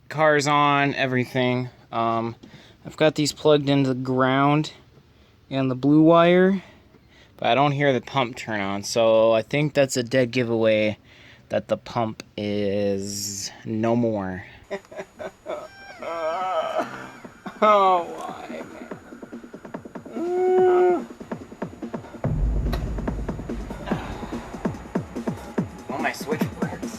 Car's on, everything. I've got these plugged into the ground and the blue wire, but I don't hear the pump turn on, so I think that's a dead giveaway that the pump is no more. Oh, why, man? Oh, my switch works.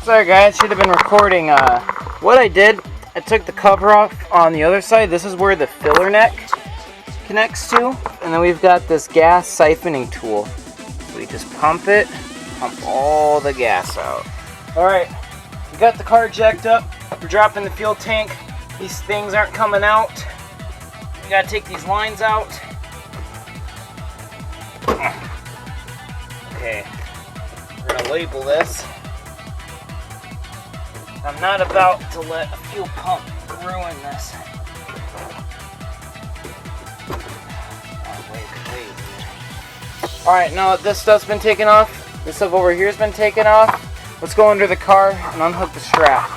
Sorry guys, should have been recording. What I did, I took the cover off on the other side. This is where the filler neck connects to. And then we've got this gas siphoning tool. We just pump it, pump all the gas out. Alright, we got the car jacked up. We're dropping the fuel tank. These things aren't coming out. We gotta take these lines out. Okay, we're gonna label this. I'm not about to let a fuel pump ruin this. Oh, wait. Alright, now that this stuff's been taken off, this stuff over here has been taken off, let's go under the car and unhook the strap.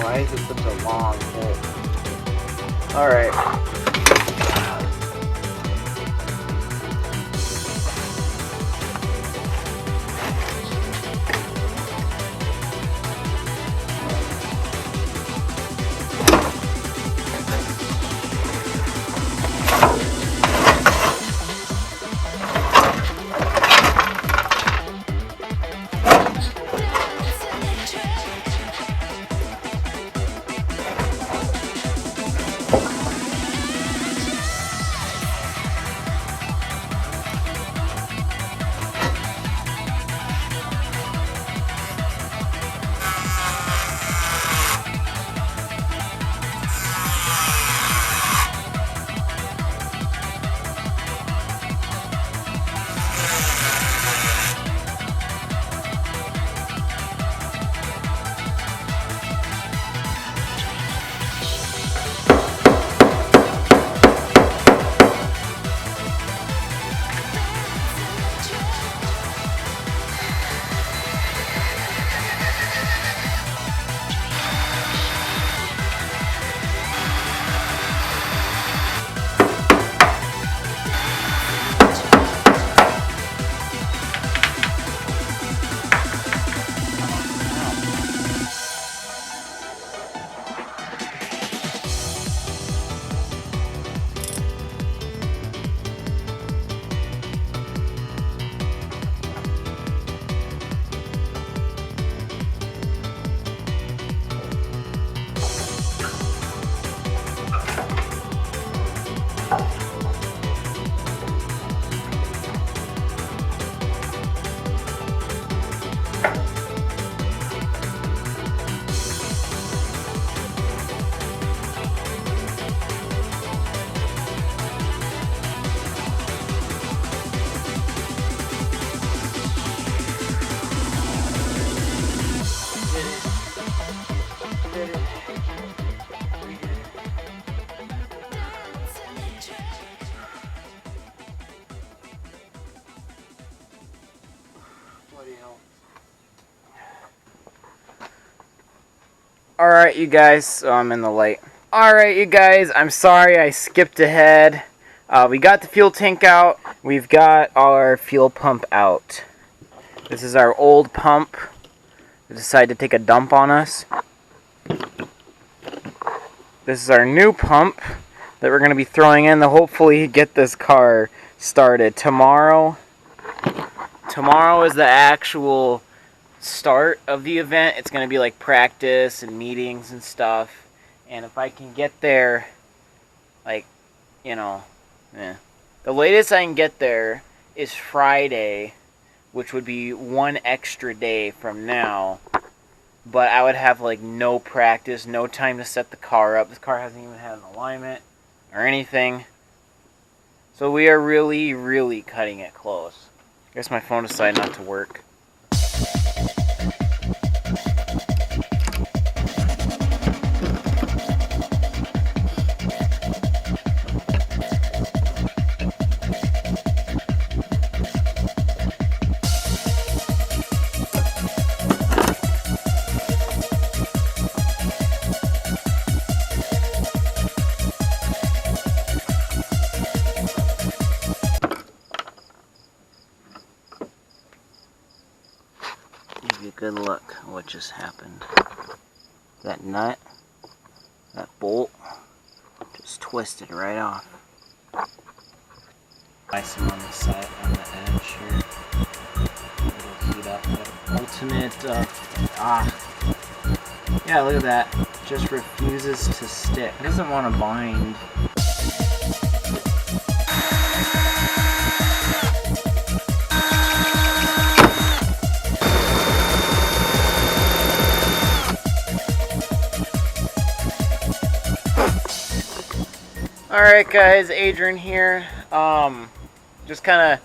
Why is it such a long hole? Alright. Alright, you guys, so I'm in the light. Alright, you guys, I'm sorry I skipped ahead. We got the fuel tank out. We've got our fuel pump out. This is our old pump. It decided to take a dump on us. This is our new pump that we're going to be throwing in to hopefully get this car started. Tomorrow is the actual start of the event. It's going to be like practice and meetings and stuff. And if I can get there, like, you know, the latest I can get there is Friday, which would be one extra day from now. But I would have like no practice, no time to set the car up. This car hasn't even had an alignment or anything. So we are really, really cutting it close. I guess my phone decided not to work. Give you a good look at what just happened. That nut, that bolt, just twisted right off. Nice on the side, on the edge here. It'll heat up. Ultimate, yeah, look at that. Just refuses to stick. It doesn't want to bind. Alright guys, Adrian here. Just kind of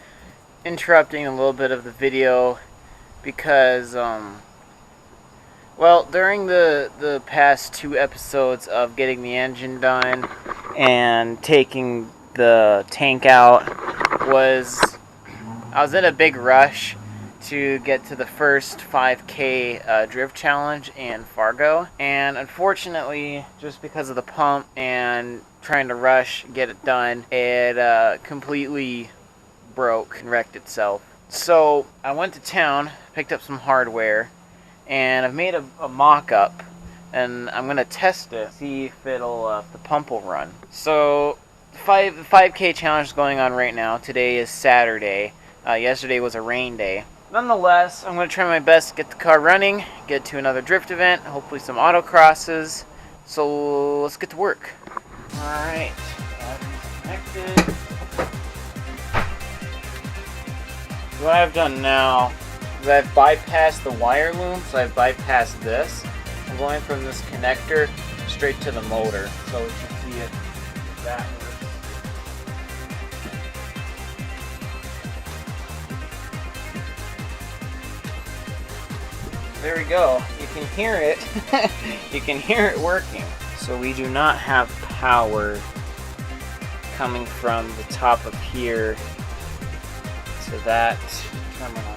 interrupting a little bit of the video because, well, during the past 2 episodes of getting the engine done and taking the tank out, I was in a big rush to get to the first 5K drift challenge in Fargo, and unfortunately, just because of the pump and trying to rush, get it done, it completely broke and wrecked itself. So I went to town, picked up some hardware, and I've made a mock-up, and I'm gonna test it, see if the pump will run. So the 5K challenge is going on right now. Today is Saturday. Yesterday was a rain day. Nonetheless, I'm going to try my best to get the car running, get to another drift event, hopefully some autocrosses. So let's get to work. Alright, battery's connected. What I've done now is I've bypassed the wire loom, so I've bypassed this. I'm going from this connector straight to the motor, so we should see it backwards. There we go. You can hear it. You can hear it working. So we do not have power coming from the top of here to that terminal.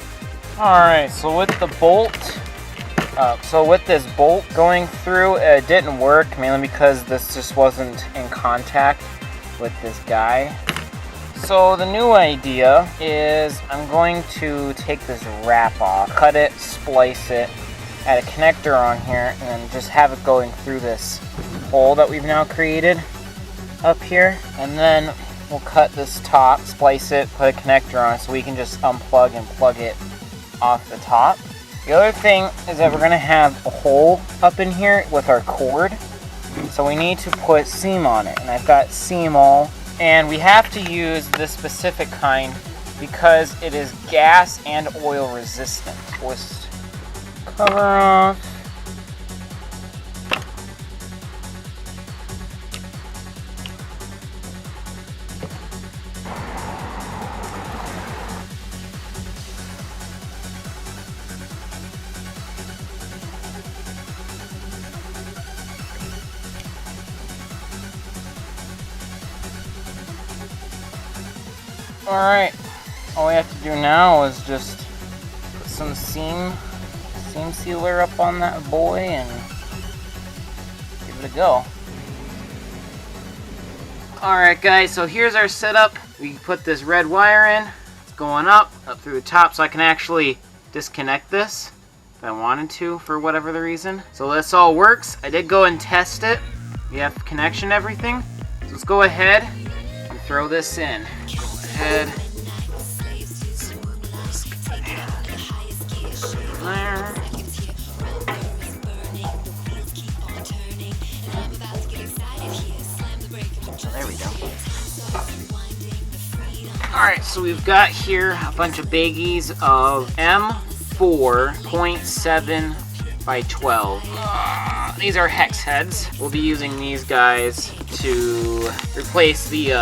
Alright, so with the bolt, with this bolt going through, it didn't work, mainly because this just wasn't in contact with this guy. So the new idea is I'm going to take this wrap off, cut it, splice it, add a connector on here, and then just have it going through this hole that we've now created up here. And then we'll cut this top, splice it, put a connector on it so we can just unplug and plug it off the top. The other thing is that we're going to have a hole up in here with our cord. So we need to put seam on it, and I've got seam all. And we have to use this specific kind because it is gas and oil resistant. We'll just cover off. Alright, all we have to do now is just put some seam sealer up on that boy and give it a go. Alright guys, so here's our setup. We can put this red wire in. It's going up through the top, so I can actually disconnect this if I wanted to for whatever the reason. So this all works. I did go and test it. We have connection and everything. So let's go ahead and throw this in. Go ahead. There. There we go. Alright, so we've got here a bunch of baggies of M4.7 by 12. These are hex heads. We'll be using these guys to replace the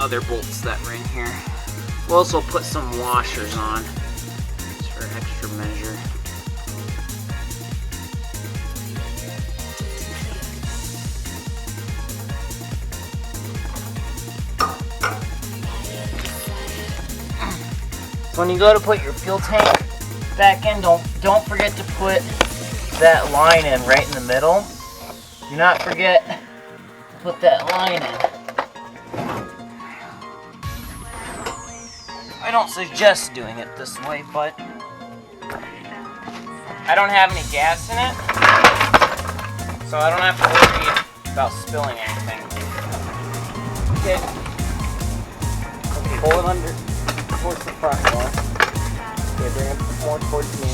other bolts that were in here. We'll also put some washers on just for extra measure. So when you go to put your fuel tank back in, don't forget to put that line in right in the middle. Do not forget to put that line in. I don't suggest doing it this way, but I don't have any gas in it, so I don't have to worry about spilling anything. Okay, pull it under towards the front more. Okay, bring it more towards me.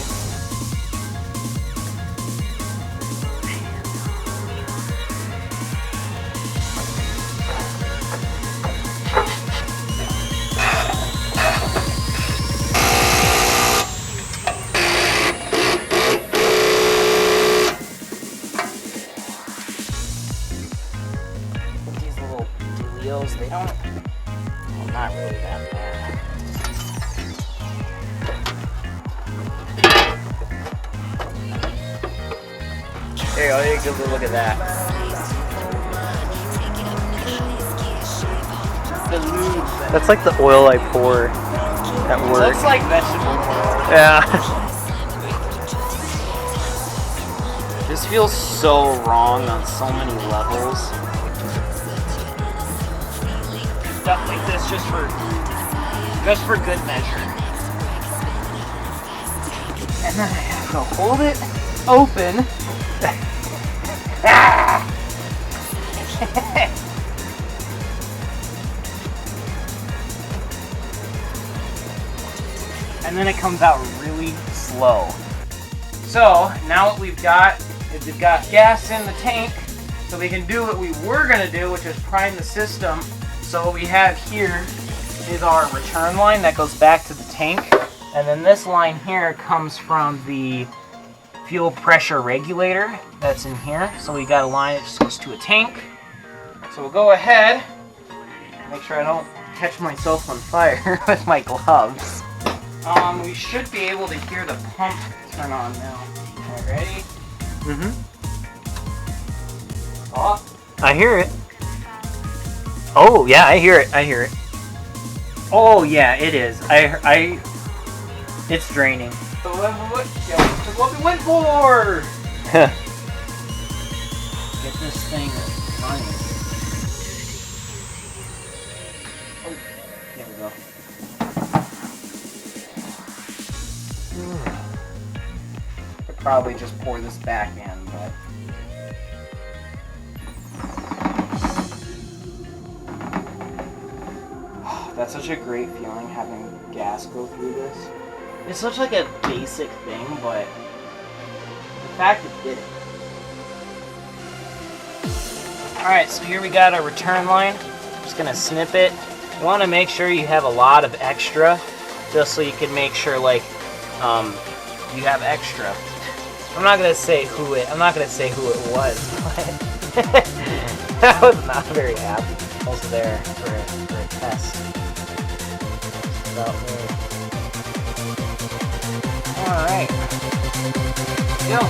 These little dealios, they don't, well, not really that bad. There you go, take a good look at that. The lube. That's like the oil I pour at work. Looks like vegetable oil. Yeah. This feels so wrong on so many levels. Stuff like this just for good measure. And then I have to hold it open. And then it comes out really slow. So now what we've got is we've got gas in the tank, so we can do what we were gonna do, which is prime the system. So what we have here is our return line that goes back to the tank, and then this line here comes from the fuel pressure regulator that's in here. So we got a line that just goes to a tank. So we'll go ahead, make sure I don't catch myself on fire with my gloves. We should be able to hear the pump turn on now. Alright, ready? Mm-hmm. Oh. I hear it. Oh, yeah, I hear it. I hear it. Oh, yeah, it is. It's draining. So that's what we went for! Get this thing running. Oh, there we go. Could probably just pour this back in, but that's such a great feeling having gas go through this. It's such like a basic thing, but the fact it did it. Alright, so here we got our return line. Just gonna snip it. You want to make sure you have a lot of extra, just so you can make sure like you have extra. I'm not gonna say who it was, but I was not very happy. I was there for a test. About me. Alright. Go.